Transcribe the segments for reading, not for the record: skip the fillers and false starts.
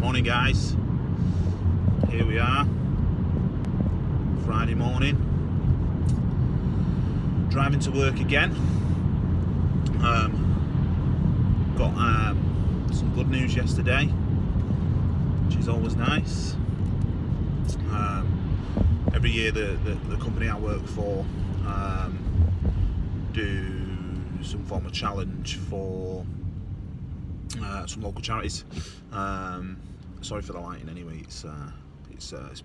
Morning guys, here we are, Friday morning, driving to work again. Got some good news yesterday, which is always nice. Every year the company I work for do some form of challenge for some local charities. Sorry for the lighting anyway, it's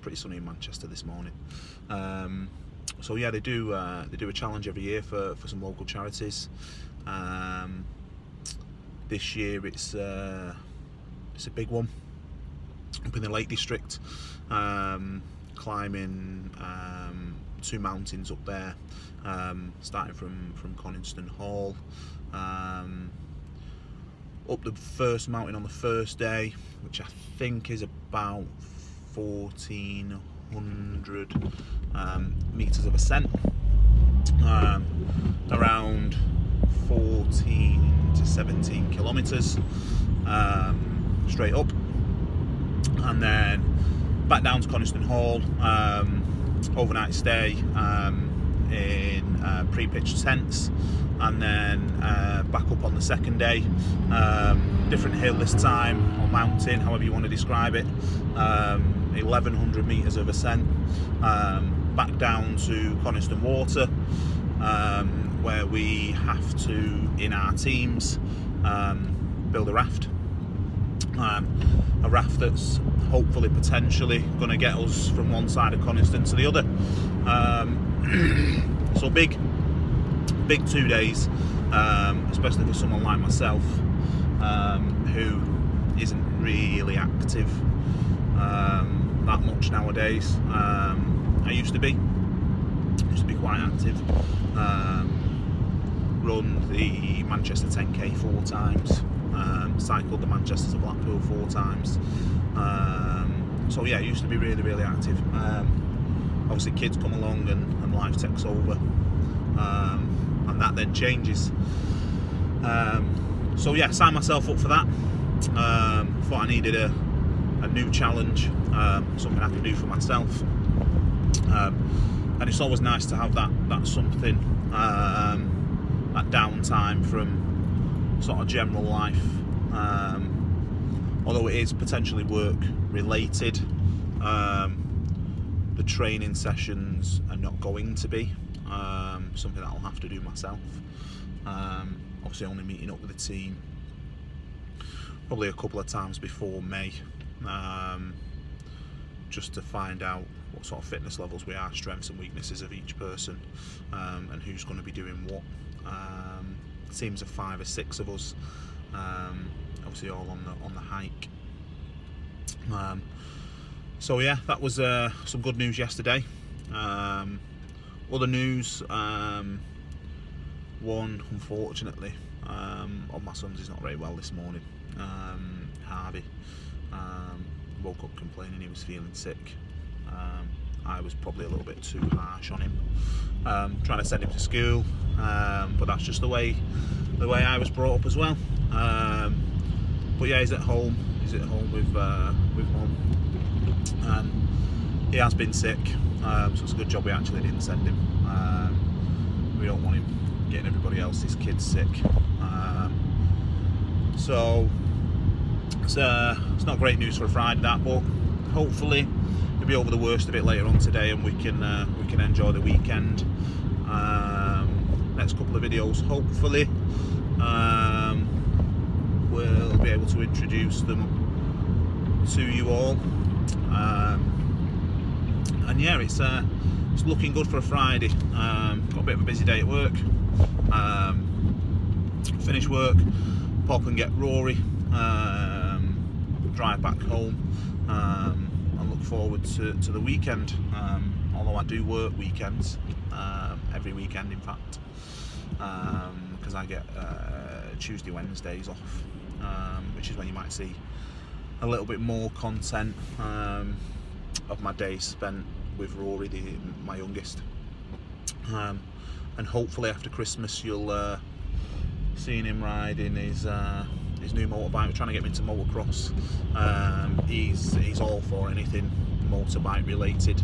pretty sunny in Manchester this morning. So yeah, they do a challenge every year for some local charities. This year it's a big one up in the Lake District, climbing two mountains up there, starting from Coniston Hall, up the first mountain on the first day, which I think is about 1,400 metres of ascent, around 14 to 17 kilometres straight up, and then back down to Coniston Hall, overnight stay in pre-pitched tents, and then back up on the second day, different hill this time, or mountain, however you want to describe it, 1,100 metres of ascent, back down to Coniston Water, where we have to, in our teams, build a raft. A raft that's hopefully potentially going to get us from one side of Coniston to the other. So big 2 days, especially for someone like myself, who isn't really active that much nowadays. I used to be quite active. Run the Manchester 10k 4 times, cycled the Manchester to Blackpool 4 times. So yeah, I used to be really active. Obviously kids come along and life takes over, and that then changes. So yeah, signed myself up for that. Thought I needed a new challenge, something I can do for myself, and it's always nice to have that something, that downtime from sort of general life, although it is potentially work related. The training sessions are not going to be something that I'll have to do myself. Obviously only meeting up with the team probably a couple of times before May, just to find out what sort of fitness levels we are, strengths and weaknesses of each person, and who's going to be doing what. Teams of 5 or 6 of us, obviously all on the hike. So yeah, that was some good news yesterday. Other news, one, unfortunately, of my sons is not very well this morning. Harvey woke up complaining he was feeling sick. I was probably a little bit too harsh on him, trying to send him to school, but that's just the way I was brought up as well. But yeah, he's at home with mum, and he has been sick, so it's a good job we actually didn't send him. We don't want him getting everybody else's kids sick. So it's not great news for a Friday, that, but hopefully we'll be over the worst of it later on today, and we can enjoy the weekend. Next couple of videos, hopefully, we'll be able to introduce them to you all. And yeah, it's looking good for a Friday. Got a bit of a busy day at work. Finish work, pop and get Rory, drive back home, and look forward to the weekend. Although I do work weekends, every weekend in fact, because I get Tuesday, Wednesdays off, which is when you might see a little bit more content of my days spent with Rory, my youngest. And hopefully after Christmas you'll seeing him riding his his new motorbike. We're trying to get him into motocross. He's all for anything motorbike related.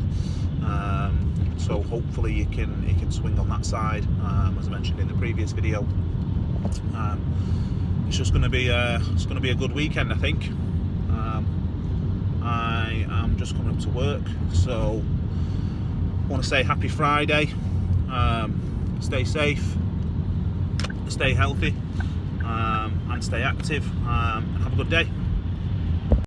So hopefully he can swing on that side, as I mentioned in the previous video. It's just going to be a good weekend, I think. I am just coming up to work, so I want to say happy Friday. Stay safe, stay healthy, and stay active, and have a good day.